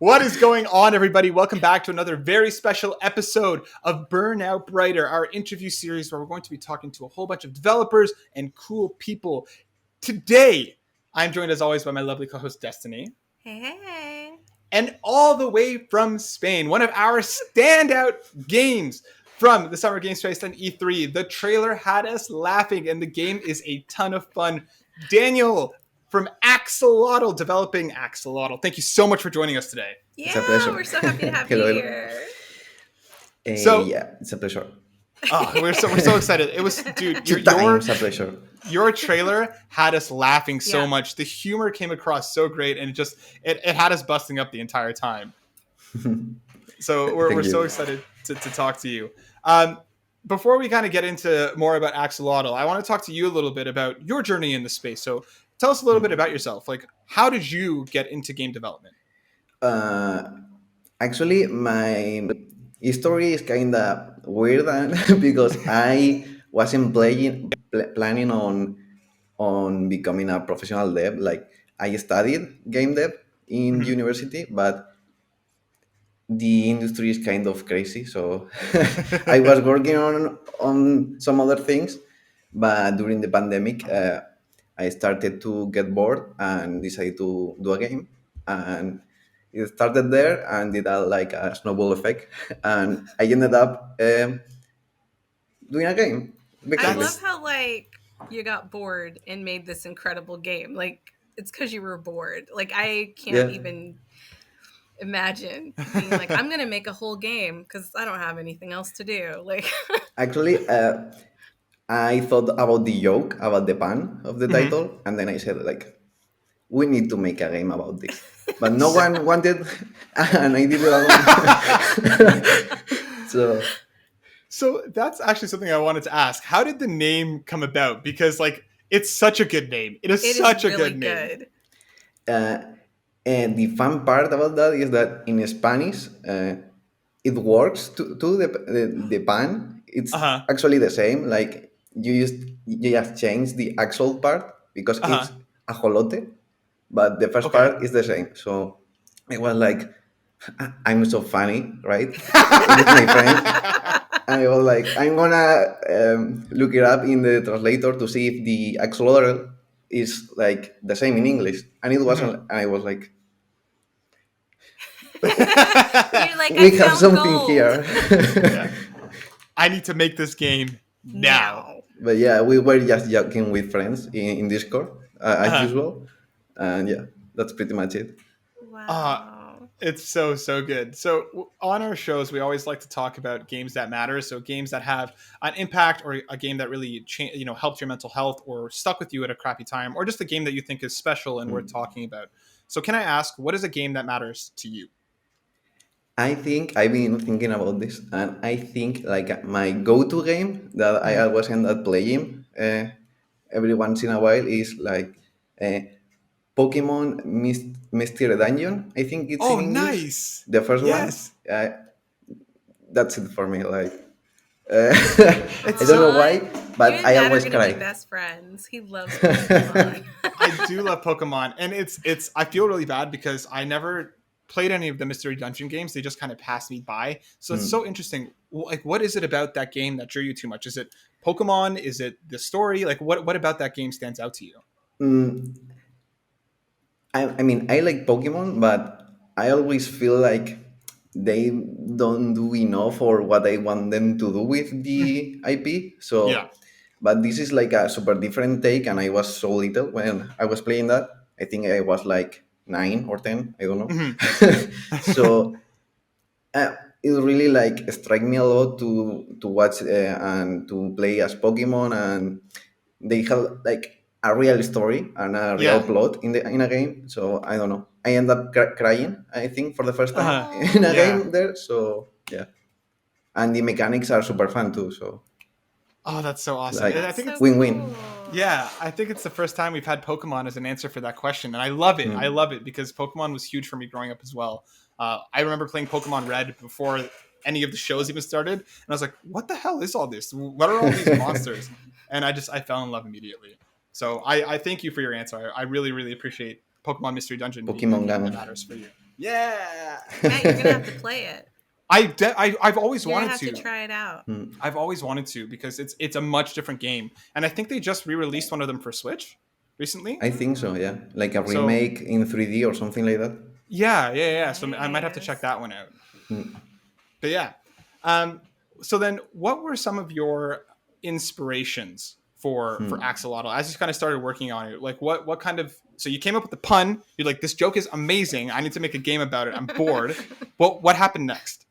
What is going on, everybody? Welcome back to another very special episode of Burnout Brighter, our interview series where we're going to be talking to a whole bunch of developers and cool people. Today, I'm joined as always by my lovely co-host Destiny. Hey. And all the way from Spain, one of our standout games from the Summer Games Fest and E3. The trailer had us laughing, and the game is a ton of fun. Daniel from AK-Xolotl, developing AK-Xolotl. Thank you so much for joining us today. Yeah, it's a pleasure. we're so happy to have Hello. you here. Yeah, it's a pleasure. Oh, we're so excited. It was, dude, It's a pleasure. Your trailer had us laughing so Yeah. much. The humor came across so great, and it had us busting up the entire time. So we're so excited to talk to you. Before we kind of get into more about AK-Xolotl, I want to talk to you a little bit about your journey in the space. So tell us a little bit about yourself. Like, how did you get into game development? Actually, my history is kind of weird because I wasn't planning on becoming a professional dev. Like, I studied game dev in university, but the industry is kind of crazy. So I was working on some other things, but during the pandemic, I started to get bored and decided to do a game. And it started there and did like a snowball effect. And I ended up doing a game. I love how you got bored and made this incredible game. Like, it's because you were bored. Like, I can't even imagine being like, I'm gonna make a whole game because I don't have anything else to do. Like, actually, I thought about the joke, about the pun of the title, and then I said, like, we need to make a game about this. But no one wanted, and I did it alone. So that's actually something I wanted to ask. How did the name come about? Because, like, it's such a good name. It is such a really good name. And the fun part about that is that in Spanish, it works to the pun. It's actually the same. Like, you just change the axle part because it's ajolote, but the first part is the same. So it was like, I'm so funny, right? With my friends. And I was like, I'm gonna look it up in the translator to see if the axolotl is like the same in English. And it wasn't. And I was like, we have something here. Yeah. I need to make this game now. But yeah, we were just joking with friends in Discord as usual. And yeah, that's pretty much it. Wow. It's so good. So on our shows, we always like to talk about games that matter. So games that have an impact, or a game that really helped your mental health or stuck with you at a crappy time, or just a game that you think is special and worth talking about. So can I ask, what is a game that matters to you? I think I've been thinking about this, and I think like my go-to game that I always end up playing every once in a while is like Pokemon Mystery Dungeon. I think it's in English. Nice. The first one. That's it for me. Like, I don't know why, but I always cry. Be best friends. He loves Pokemon. I do love Pokemon, and it's. I feel really bad because I never played any of the Mystery Dungeon games. They just kind of passed me by. So it's so interesting. Like, what is it about that game that drew you too much? Is it Pokemon? Is it the story? Like, what about that game stands out to you? I mean, I like Pokemon, but I always feel like they don't do enough for what I want them to do with the IP. So, but this is like a super different take, and I was so little when I was playing that. I think I was like 9 or 10, I don't know. So it really like struck me a lot to watch and to play as Pokemon, and they have like a real story and a real plot in a game. So I don't know. I end up crying, I think, for the first time in a game there. So yeah, and the mechanics are super fun too. So that's so awesome. Like, I think it's win-win. Cool. Yeah, I think it's the first time we've had Pokemon as an answer for that question, and I love it. I love it because Pokemon was huge for me growing up as well. I remember playing Pokemon Red before any of the shows even started, and I was like, "What the hell is all this? What are all these monsters?" And I fell in love immediately. So I thank you for your answer. I really, really appreciate Pokemon Mystery Dungeon. Pokemon that matters for you. Yeah. Matt, you're gonna have to play it. I've always You're wanted gonna have to try it out. I've always wanted to because it's a much different game, and I think they just re-released one of them for Switch recently. I think so, yeah, like a remake in 3D or something like that. Yeah. Nice. So I might have to check that one out. But yeah, so then what were some of your inspirations for AK-Xolotl as you kind of started working on it? Like what kind of, so you came up with the pun, you're like, this joke is amazing, I need to make a game about it, I'm bored. What happened next?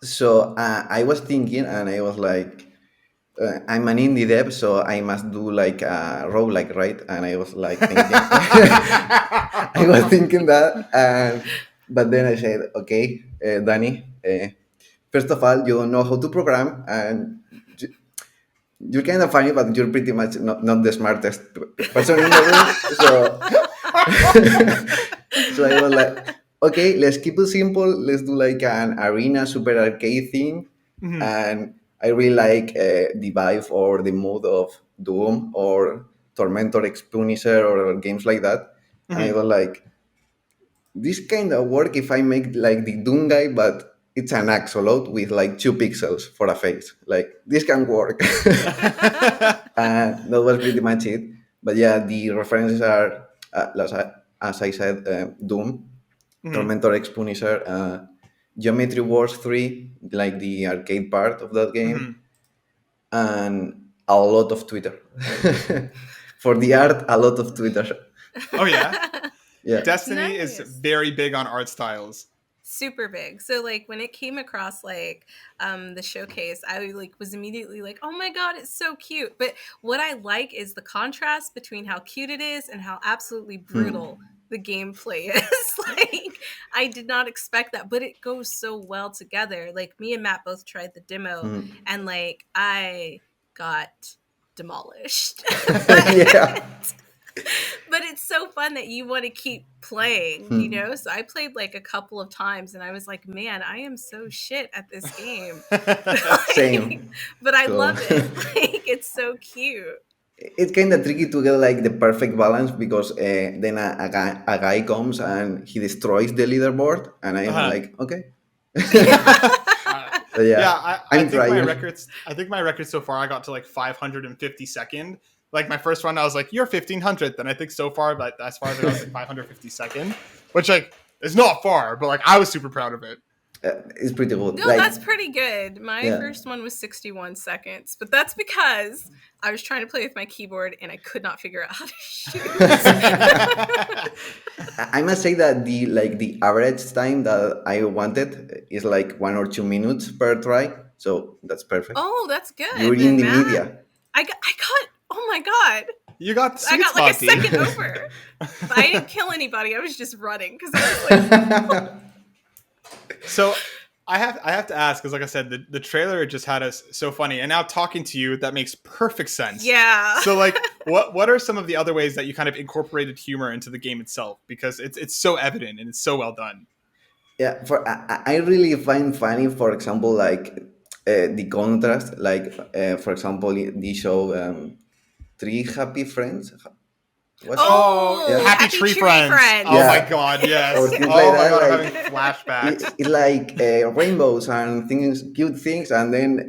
So I was thinking, and I was like, I'm an indie dev, so I must do like a roguelike, right? And I was like thinking, I was thinking that, but then I said, okay, Danny, first of all, you don't know how to program, and you're kind of funny, but you're pretty much not the smartest person in the room. So I was like, okay, let's keep it simple. Let's do like an arena super arcade thing. And I really like the vibe or the mood of Doom or Tormentor X Punisher or games like that. And I was like, this kind of work if I make like the Doom guy, but it's an axolotl with like 2 pixels for a face. Like, this can work. And that was pretty much it. But yeah, the references are, as I said, Doom, Tormentor X Punisher, Geometry Wars 3, like the arcade part of that game, and a lot of Twitter. For the art, a lot of Twitter. Oh, yeah? Yeah. Destiny is very big on art styles. Super big. So like when it came across like the showcase, I like was immediately like, oh my god, it's so cute. But what I like is the contrast between how cute it is and how absolutely brutal the gameplay is. Like, I did not expect that, but it goes so well together. Like, me and Matt both tried the demo, and like I got demolished. Yeah. But it's so fun that you want to keep playing, you know? So I played like a couple of times and I was like, man, I am so shit at this game. Same. But I love it. Like, it's so cute. It's kind of tricky to get like the perfect balance because then a guy comes and he destroys the leaderboard, and I'm like, okay. I think my records so far, I got to like 552nd. Like, my first run, I was like, you're 1500th. And I think so far, but as far as I was like 552nd, which like is not far, but like I was super proud of it. It's pretty good. No, like, that's pretty good. My first one was 61 seconds, but that's because I was trying to play with my keyboard and I could not figure out how to shoot. I must say that the average time that I wanted is like 1 or 2 minutes per try, so that's perfect. Oh, that's good. You're in the media. I got. Oh my god! You got. I got like a second over. But I didn't kill anybody. I was just running because I was like. So I have to ask, because like I said, the trailer just had us so funny, and now talking to you, that makes perfect sense. Yeah. So like, what are some of the other ways that you kind of incorporated humor into the game itself? Because it's so evident and it's so well done. Yeah, I really find funny, for example, like the contrast. Like for example, the show 3 Happy Friends. Happy Tree Friends. Oh my god, yes. Oh my god, I'm having flashbacks. It's like rainbows and things, cute things, and then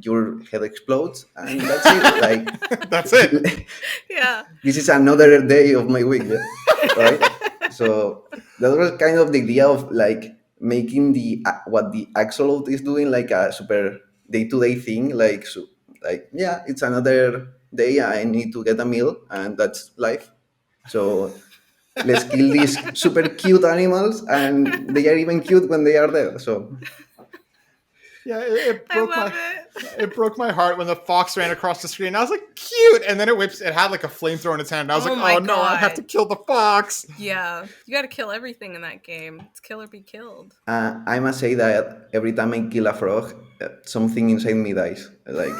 your head explodes, and that's it. Like, that's it. Yeah. This is another day of my week, right? So that was kind of the idea of like making what the AK-Xolotl is doing like a super day-to-day thing. Like, it's another day. I need to get a meal, and that's life. So let's kill these super cute animals, and they are even cute when they are there. So yeah, it broke my heart when the fox ran across the screen. I was like, cute, and then it had like a flamethrower in its hand. And I was like, oh no, I have to kill the fox. Yeah, you got to kill everything in that game. It's kill or be killed. I must say that every time I kill a frog, something inside me dies. Like,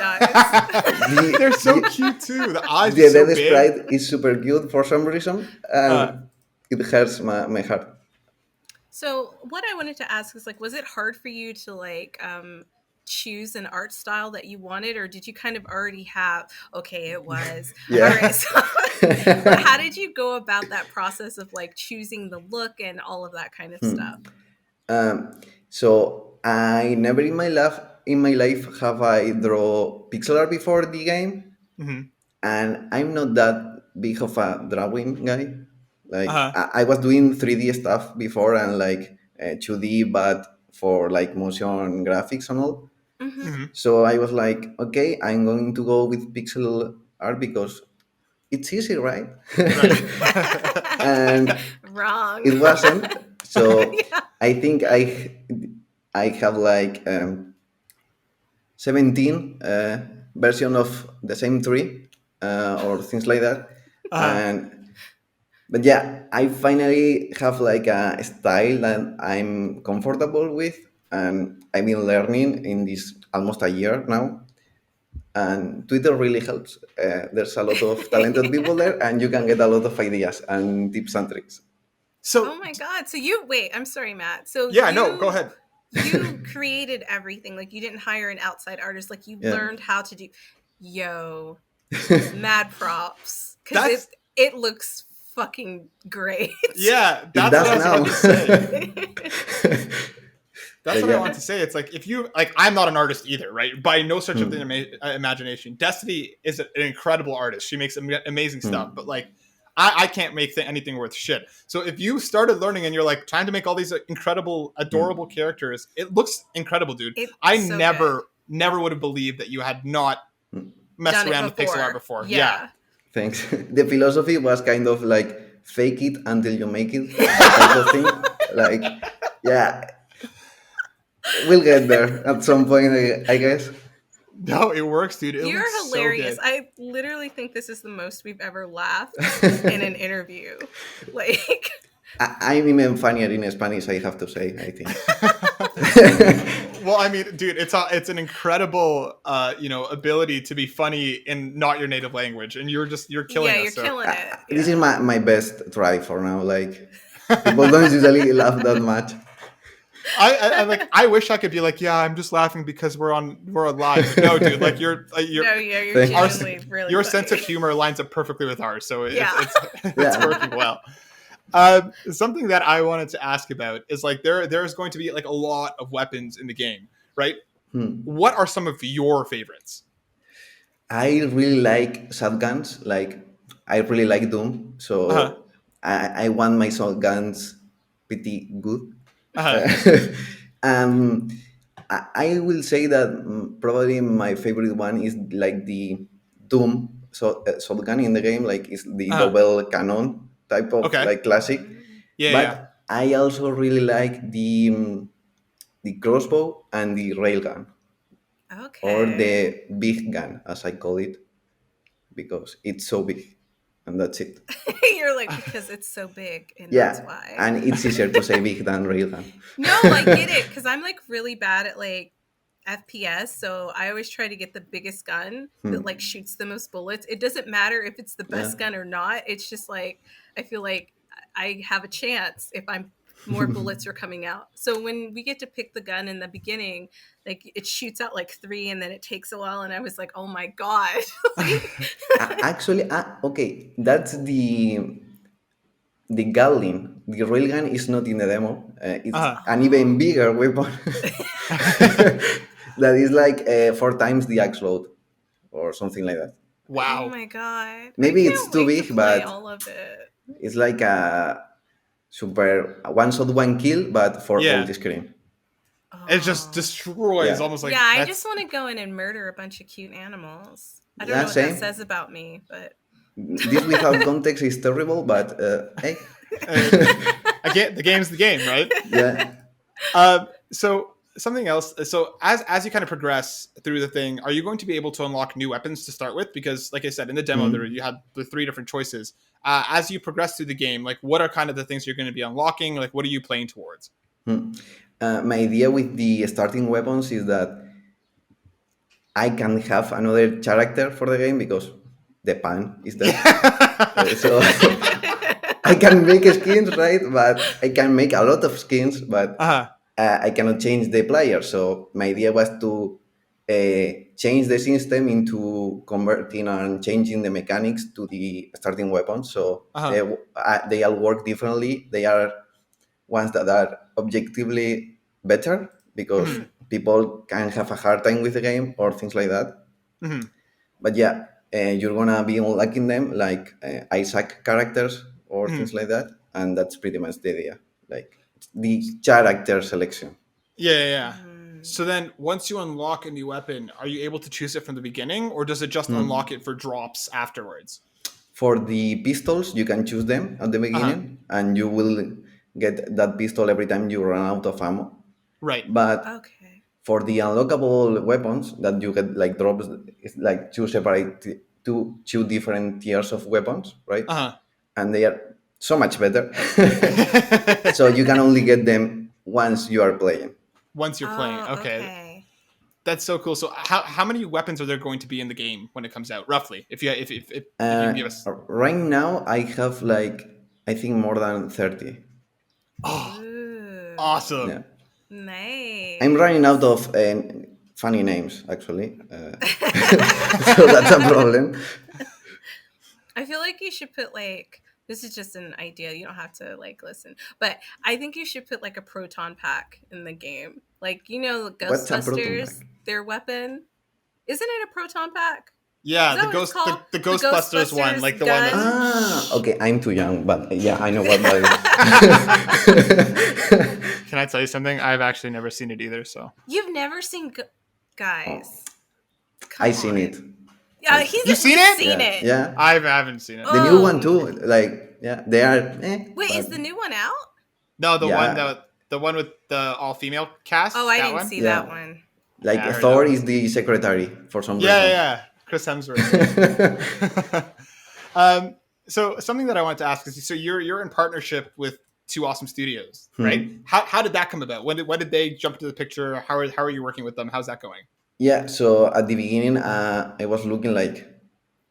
they're so cute too. The eyes. The are so dead big. sprite is super cute for some reason, and it hurts my heart. So what I wanted to ask is, like, was it hard for you to like choose an art style that you wanted, or did you kind of already have? Okay, it was. Yeah. All right. So, but how did you go about that process of like choosing the look and all of that kind of stuff? So I never in my life have I draw pixel art before the game, and I'm not that big of a drawing guy. Like I was doing 3D stuff before and like 2D, but for like motion graphics and all. So I was like, okay, I'm going to go with pixel art because it's easy, right? And Wrong. it wasn't. So yeah. I think I have like 17 version of the same tree or things like that. But yeah, I finally have like a style that I'm comfortable with, and I've been learning in this almost a year now. And Twitter really helps. There's a lot of talented people there, and you can get a lot of ideas and tips and tricks. So, oh my God! So I'm sorry, Matt. So yeah, no, go ahead. You created everything. Like you didn't hire an outside artist. Like you learned how to do. Yo, mad props because it looks fucking great. Yeah, that's what I was about to say. That's what I want to say. It's like if you like, I'm not an artist either, right? By no stretch of the imagination. Destiny is an incredible artist. She makes amazing stuff, but like, I can't make anything worth shit. So if you started learning and you're like trying to make all these incredible, adorable characters, it looks incredible, dude. I never would have believed that you had not messed around with pixel art before. Yeah. Thanks. The philosophy was kind of like fake it until you make it type of thing. Like, yeah. We'll get there at some point, I guess. No, it works, dude. You're hilarious. So I literally think this is the most we've ever laughed in an interview. Like, I'm even funnier in Spanish, I have to say, I think. Well, I mean, dude, it's an incredible, ability to be funny in not your native language, and you're killing it. Yeah, you're killing it. This is my best try for now. Like, people don't usually laugh that much. I wish I could be like, yeah, I'm just laughing because we're on live. No, dude, like you're genuinely really your funny. Sense of humor lines up perfectly with ours, so it's working well. Something that I wanted to ask about is like there's going to be like a lot of weapons in the game, right? What are some of your favorites? I really like shotguns. Like I really like Doom, so I want my shotguns pretty good. I will say that probably my favorite one is like the Doom shotgun in the game, like it's the double cannon type of like classic. But I also really like the crossbow and the railgun, or the big gun as I call it, because it's so big. And that's it. You're like, because it's so big, and that's why. And it's easier to say big than railgun. No, I get it, because I'm like really bad at like FPS, so I always try to get the biggest gun that like shoots the most bullets. It doesn't matter if it's the best gun or not. It's just like I feel like I have a chance if more bullets are coming out. So when we get to pick the gun in the beginning, like it shoots out like 3 and then it takes a while, and I was like, oh my God. Actually, okay, that's the Gatling. The railgun is not in the demo. It's an even bigger weapon that is like 4 times the AK-Xolotl or something like that. Wow. Oh my God. Maybe it's too big, but all of it. It's like a super one shot, one kill, but for all the screen. It just destroys almost like... Yeah, I just want to go in and murder a bunch of cute animals. I don't know what that says about me, but... This without context is terrible, but hey. Again, the game's the game, right? Yeah. So something else. So as you kind of progress through the thing, are you going to be able to unlock new weapons to start with? Because like I said, in the demo, you had the 3 different choices. As you progress through the game, like what are kind of the things you're going to be unlocking? Like what are you playing towards? My idea with the starting weapons is that I can have another character for the game because the pan is there. So I can make skins, right? But I can make a lot of skins, but I cannot change the player. So my idea was to change the system into converting and changing the mechanics to the starting weapons. So they all work differently. They are ones that are objectively better because people can have a hard time with the game or things like that. But yeah, you're gonna be unlocking them like Isaac characters or things like that, and that's pretty much the idea, like the character selection. Yeah. So then, once you unlock a new weapon, are you able to choose it from the beginning, or does it just unlock it for drops afterwards? For the pistols, you can choose them at the beginning, and you will get that pistol every time you run out of ammo. Right. But for the unlockable weapons that you get like drops, it's like two different tiers of weapons, right? And they are so much better. So you can only get them once you are playing. Once you're playing, okay. That's so cool. So how many weapons are there going to be in the game when it comes out, roughly? If you can give us. Right now, I have like I think more than 30. Oh, awesome! Yeah. Nice. I'm running out of funny names, actually. So that's a problem. I feel like you should put like, this is just an idea. You don't have to like listen, but I think you should put like a proton pack in the game. Like, you know, Ghostbusters, their weapon. Isn't it a proton pack? Yeah, the Ghostbusters one, like the gun? One. Okay, I'm too young, but yeah, I know what that is. Can I tell you something? I've actually never seen it either. So you've never seen, guys? I've seen it. Yeah, you've seen it? Seen it. Yeah, I haven't seen it. The new one too. Like, yeah, they are. Wait, is the new one out? No, the one with the all-female cast. Oh, I didn't see that one. Like Thor is the secretary for some reason. Yeah. Chris Hemsworth. So something that I wanted to ask is, so you're in partnership with two awesome studios, right? How did that come about? When did they jump into the picture? How are you working with them? How's that going? Yeah, so at the beginning, I was looking like,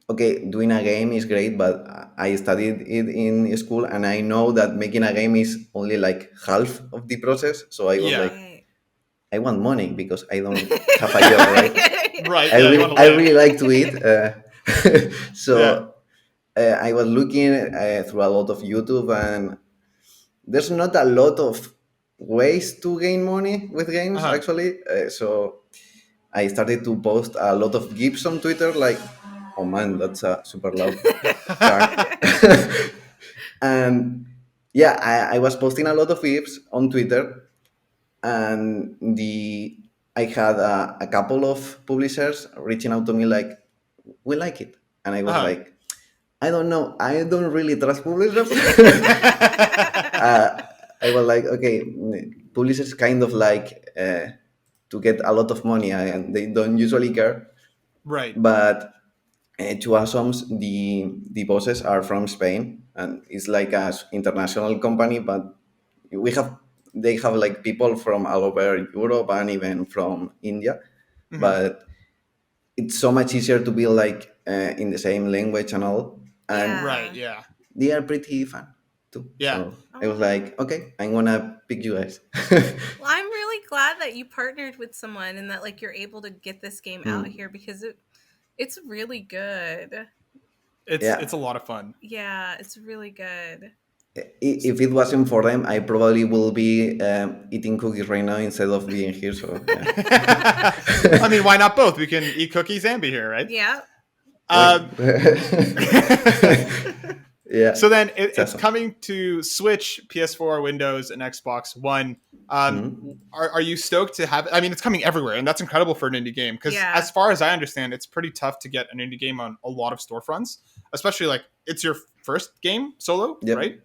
okay, doing a game is great, but I studied it in school, and I know that making a game is only like half of the process. So I was like, I want money because I don't have a job, right? Right. I really like to eat. I was looking through a lot of YouTube, and there's not a lot of ways to gain money with games, actually. So I started to post a lot of GIFs on Twitter, like, oh man, that's a super loud car. And yeah, I was posting a lot of GIFs on Twitter, and I had a couple of publishers reaching out to me like, we like it. And I was like, I don't know. I don't really trust publishers. I was like, okay, publishers kind of like to get a lot of money, and they don't usually care. Right. But to Asoms, the bosses are from Spain, and it's like an international company, but they have like people from all over Europe and even from India. But it's so much easier to be like in the same language and all. And they are pretty fun too. Yeah. So I was like, okay, I'm gonna pick you guys. Well, I'm really glad that you partnered with someone and that like you're able to get this game out here, because it's really good. It's a lot of fun. Yeah, it's really good. If it wasn't for them, I probably will be eating cookies right now instead of being here. So I mean, why not both? We can eat cookies and be here, right? Yeah. Yeah. So then it's coming to Switch, PS4, Windows, and Xbox One. Are you stoked to have it? I mean, it's coming everywhere, and that's incredible for an indie game, because as far as I understand, it's pretty tough to get an indie game on a lot of storefronts, especially like it's your first game solo, right?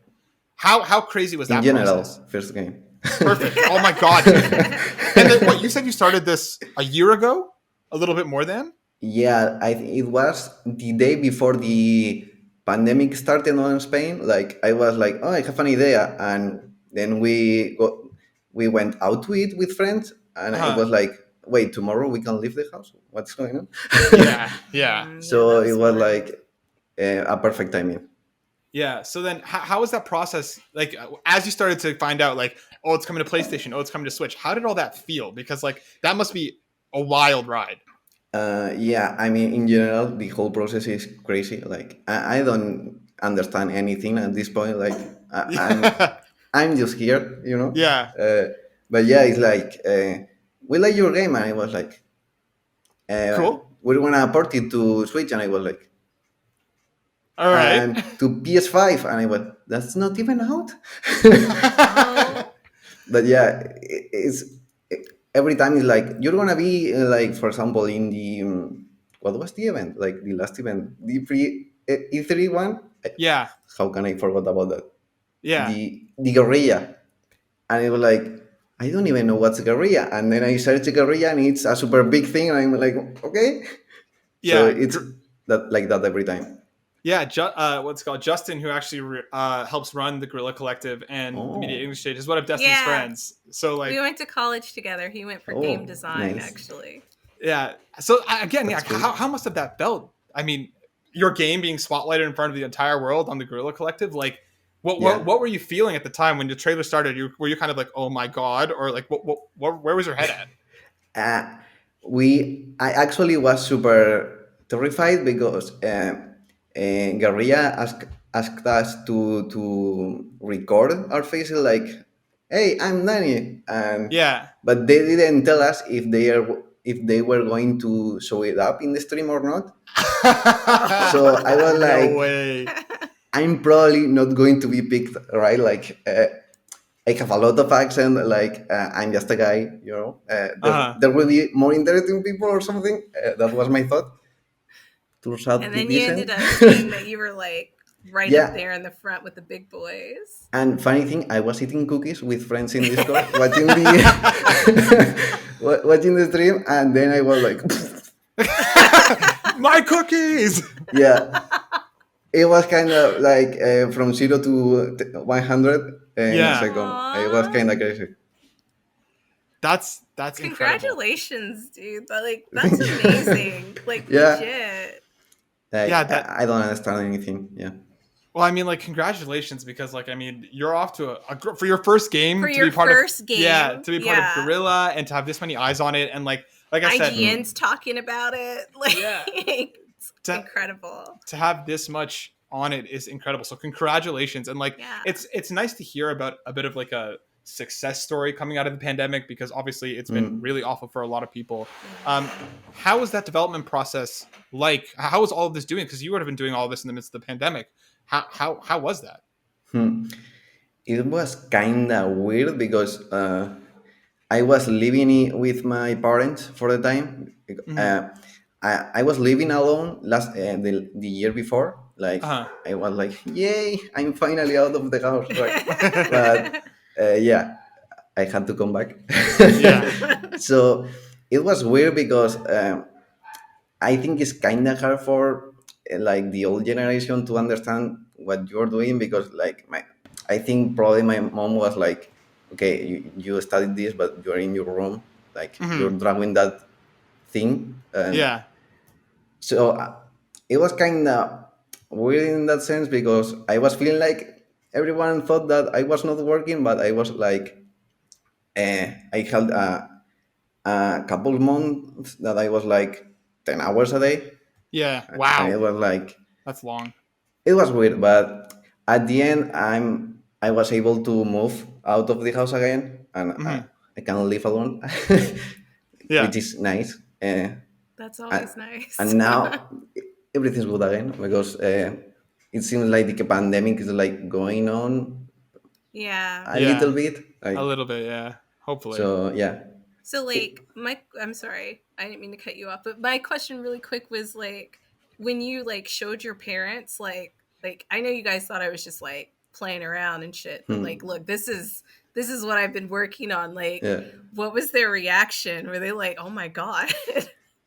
How crazy was that? In general, process? First game. Perfect. Oh my god. And then, what you said, you started this a year ago, a little bit more than? Yeah, it was the day before the pandemic started on Spain. Like I was like, oh, I have an idea, and then we went out to eat with friends, and I was like, wait, tomorrow we can leave the house? What's going on? Yeah. So it was like a perfect timing. Yeah. So then how was that process? Like, as you started to find out, like, oh, it's coming to PlayStation, oh, it's coming to Switch. How did all that feel? Because like that must be a wild ride. Yeah, I mean, in general, the whole process is crazy. Like, I don't understand anything at this point. Like, I'm just here, you know. Yeah. But yeah, it's like we like your game, and I was like, cool. we're gonna port it to Switch, and I was like, all right, and to PS5, and I was, that's not even out. But yeah, it's every time it's like you're gonna be like, for example, in the what was the event? Like the last event, the pre E3 one. Yeah. How can I forget about that? Yeah. The guerrilla, and it was like, I don't even know what's guerrilla, and then I search guerrilla, and it's a super big thing, and I'm like, okay. Yeah. So it's that like that every time. Yeah, what's it called? Justin, who actually helps run the Guerrilla Collective and the Media English Stage, is one of Destiny's friends. So like, we went to college together. He went for game design, actually. Yeah. So again, how much of that felt? I mean, your game being spotlighted in front of the entire world on the Guerrilla Collective, like, what were you feeling at the time when the trailer started? Were you kind of like, oh my god, or like, where was your head at? I actually was super terrified because Guerrilla asked us to record our faces, like, hey, I'm Danny, and but they didn't tell us if they were going to show it up in the stream or not. So I was like, no way. I'm probably not going to be picked, right? Like, I have a lot of accent, like, I'm just a guy, you know. There will be more interesting people or something. That was my thought. And then you ended up seeing that you were like right up there in the front with the big boys. And funny thing, I was eating cookies with friends in Discord, watching the stream, and then I was like, my cookies. Yeah. It was kind of like from 0 to 100 in a second. Aww. It was kind of crazy. That's congratulations, dude. That's amazing. Legit. I don't understand anything. Yeah. Well, I mean, like, congratulations, because, like, I mean, you're off to for your first game. To be part of Guerrilla and to have this many eyes on it, and like I said, IGN's talking about it. It's incredible. To have this much on it is incredible. So congratulations, and like, it's nice to hear about a bit of like a success story coming out of the pandemic, because obviously it's been really awful for a lot of people. How was that development process like? How was all of this doing? Because you would have been doing all of this in the midst of the pandemic. How was that? It was kind of weird because I was living with my parents for the time. I was living alone the year before. Like, I was like, yay, I'm finally out of the house. Right? But I had to come back. So it was weird because I think it's kind of hard for like the old generation to understand what you're doing, because like I think probably my mom was like, okay, you studied this, but you're in your room, like you're drawing that thing. So it was kind of weird in that sense, because I was feeling like everyone thought that I was not working, but I was like, I had a couple months that I was like 10 hours a day. Yeah. Wow. And it was like, that's long. It was weird, but at the end, I was able to move out of the house again, and I can live alone, which is nice. That's always nice. And now everything's good again, because it seems like the pandemic is like going on. A little bit. Like, a little bit, yeah. Hopefully. So yeah. So like I'm sorry, I didn't mean to cut you off, but my question really quick was like, when you like showed your parents, like I know you guys thought I was just like playing around and shit, but like, look, this is what I've been working on. Like, what was their reaction? Were they like, oh my god?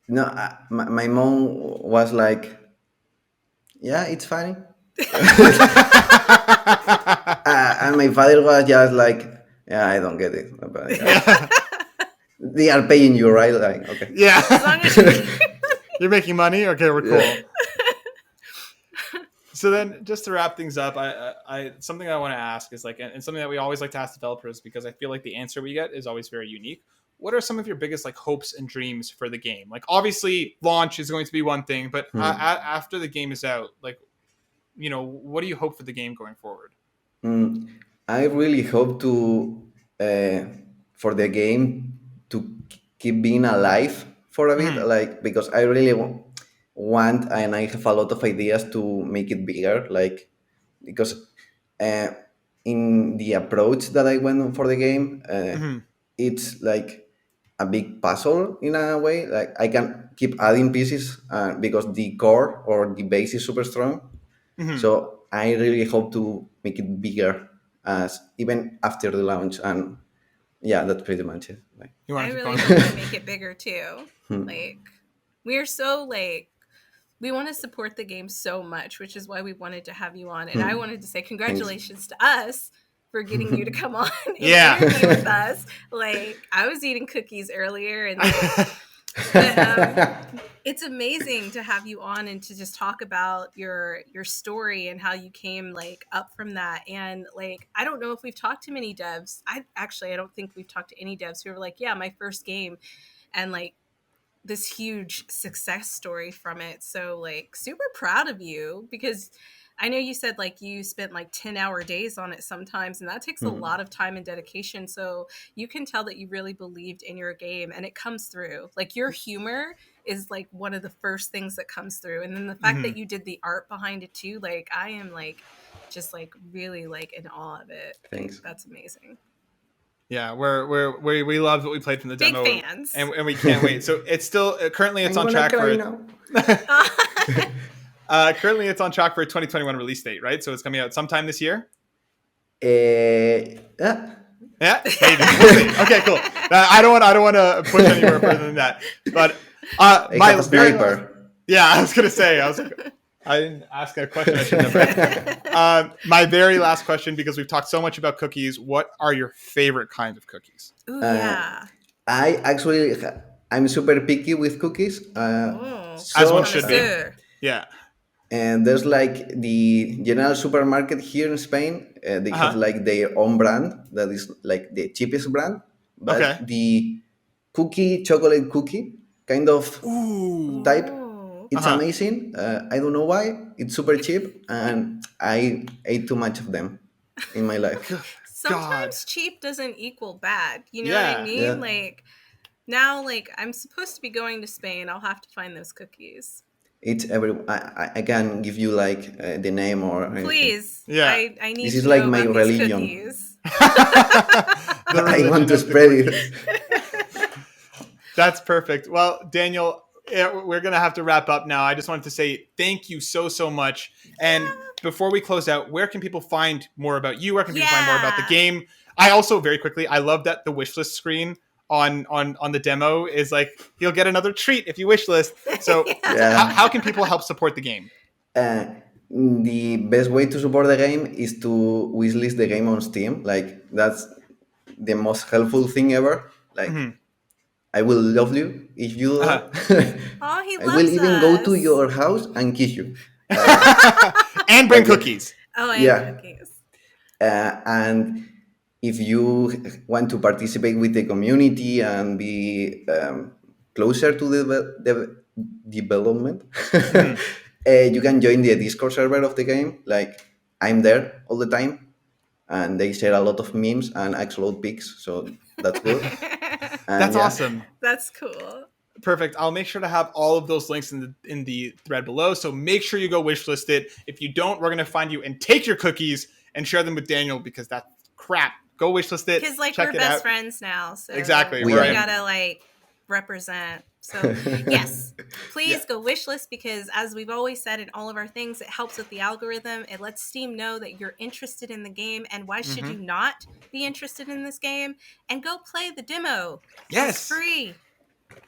No, my mom was like, yeah, it's funny. And my father was just like, yeah, I don't get it. But, they are paying you, right? Like, okay. Yeah. As long as you're making money, okay, we're cool. So then, just to wrap things up, I something I want to ask is like, and something that we always like to ask developers because I feel like the answer we get is always very unique. What are some of your biggest like hopes and dreams for the game? Like, obviously, launch is going to be one thing, but after the game is out, like, what do you hope for the game going forward? I really hope for the game to keep being alive for a bit, like because I really want, and I have a lot of ideas to make it bigger, like because in the approach that I went for the game, it's like a big puzzle in a way. Like I can keep adding pieces because the core or the base is super strong. So I really hope to make it bigger as even after the launch. And yeah, that's pretty much it. Like, I really hope to make it bigger too. Like we're so like we want to support the game so much, which is why we wanted to have you on. And I wanted to say congratulations to us for getting you to come on and interview with us. Like I was eating cookies earlier and but, it's amazing to have you on and to just talk about your story and how you came like up from that. And like I don't know if we've talked to many devs. I don't think we've talked to any devs who were like, yeah, my first game, and like this huge success story from it. So like super proud of you, because I know you said like you spent like 10-hour days on it sometimes, and that takes a lot of time and dedication. So you can tell that you really believed in your game, and it comes through. Like your humor is like one of the first things that comes through. And then the fact that you did the art behind it too, like I am like just like really like in awe of it. Thanks. Like, that's amazing. Yeah, we loved what we played from the demo. Big fans. And we can't wait. So it's still currently it's on track for currently it's on track for a 2021 release date, right? So it's coming out sometime this year. Yeah. Yeah, maybe. We'll see. Okay, cool. I don't want to push anywhere further than that. But my sniper. Yeah, I was gonna say. I was like, I didn't ask a question I shouldn't have. My very last question, because we've talked so much about cookies. What are your favorite kinds of cookies? Ooh, yeah. I'm super picky with cookies. As one should be. Yeah. And there's like the general supermarket here in Spain. They have like their own brand that is like the cheapest brand. But the chocolate cookie kind of type, it's amazing. I don't know why. It's super cheap. And I ate too much of them in my life. Sometimes cheap doesn't equal bad. You know what I mean? Yeah. Like now, like I'm supposed to be going to Spain. I'll have to find those cookies. It's I can give you like the name or anything. Please. Yeah. I need this to is know like my about religion. These I want to spread it. That's perfect. Well, Daniel, we're going to have to wrap up now. I just wanted to say thank you so much. And before we close out, where can people find more about you? Where can people find more about the game? I also, very quickly, I love that the wishlist screen on the demo is like, you'll get another treat if you wishlist. So how can people help support the game? The best way to support the game is to wishlist the game on Steam. Like that's the most helpful thing ever. Like I will love you if you do that. He loves I will even go to your house and kiss you. And bring cookies. Cookies. And if you want to participate with the community and be closer to the development, you can join the Discord server of the game. Like I'm there all the time, and they share a lot of memes and AK-Xolotl pics, so that's good. That's awesome. That's cool. Perfect. I'll make sure to have all of those links in the thread below. So make sure you go wishlist it. If you don't, we're gonna find you and take your cookies and share them with Daniel, because that's crap. Go wishlist it. Because like we're best friends now, so exactly. We gotta like represent. So yes, please go wishlist, because as we've always said in all of our things, it helps with the algorithm. It lets Steam know that you're interested in the game, and why should you not be interested in this game? And go play the demo. Yes, it's free.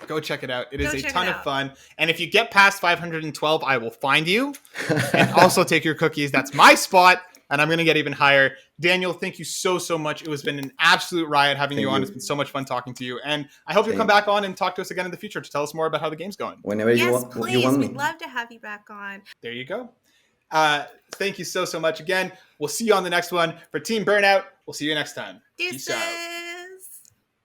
Go check it out. It is a ton of fun. And if you get past 512, I will find you and also take your cookies. That's my spot. And I'm going to get even higher. Daniel, thank you so much. It has been an absolute riot having you on. It's been so much fun talking to you. And I hope you'll come back on and talk to us again in the future to tell us more about how the game's going. Whenever you want. Yes, please. We'd love to have you back on. There you go. Thank you so much again. We'll see you on the next one. For Team Burnout, we'll see you next time. Peace out.